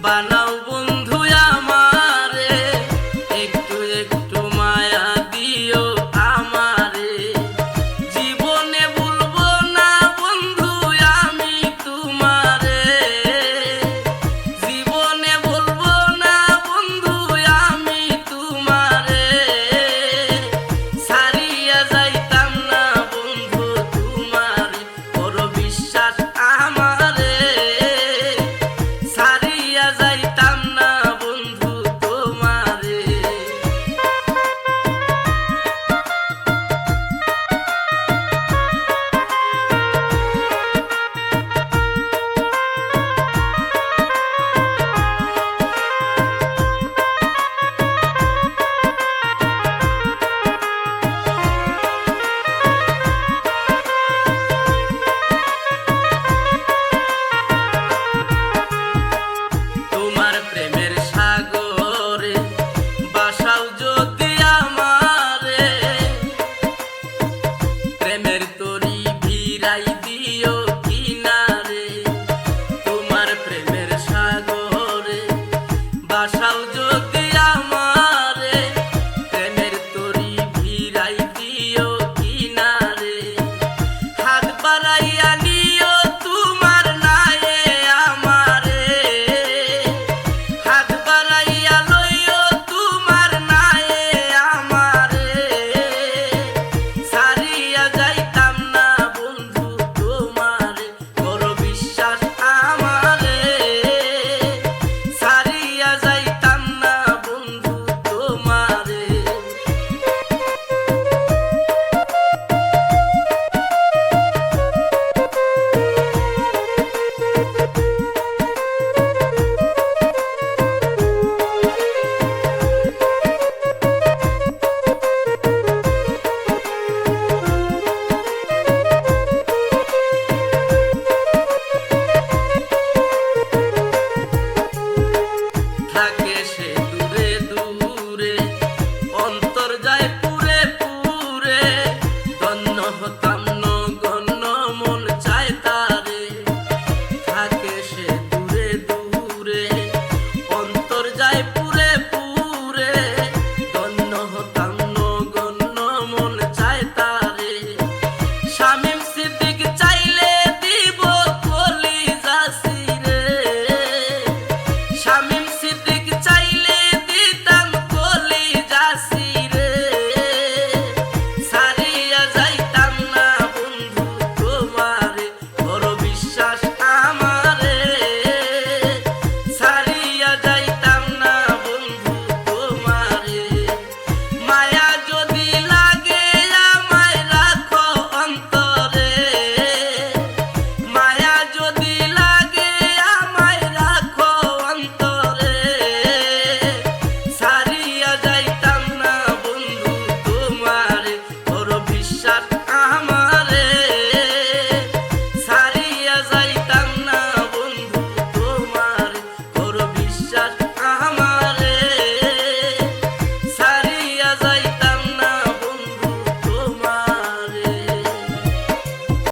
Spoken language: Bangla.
বানাও বন্ধু আমারে, একটু একটু মায়া দিও আমারে। জীবনে ভুলবো না বন্ধু আমি তোমারে, জীবনে ভুলবো না বন্ধু আমি তোমারে। সারিয়া যাইতাম না বন্ধু তোমারে, বড় বিশ্বাস আমারে। সারিয়া যাইতাম না বন্ধু তোমারে। তোমার প্রেমের সাগরে বাসাও যদি আমারে, প্রেমের তরি ভিড়াই দিও কিনারে। তোমার প্রেমের সাগরে বাসাও যদি আমারে, প্রেমের তরি ভিড়াই দিও কিনারে। হাত বাড়াইয়া নিও তোমার নায়ে আমারে, হাত বাড়াইয়া লইও তোমার নায়ে আমারে। সারিয়া যাইতাম না বন্ধু তোমারে, বড় বিশ্বাস আমারে। সারিয়া যাইতাম না বন্ধু তোমারে। থাকে সে দূরে দূরে, অন্তর যায় পুরে পুরে। গণ্য হতাম নগণ্য মন চায় তারে। থাকে সে দূরে দূরে, অন্তর যায় পুরে পুরে। গণ্য হতাম নগণ্য মন চায় তারে। শামীম সিদ্দিক চাইলে দিব কলিজা ছিঁড়ে, শামীম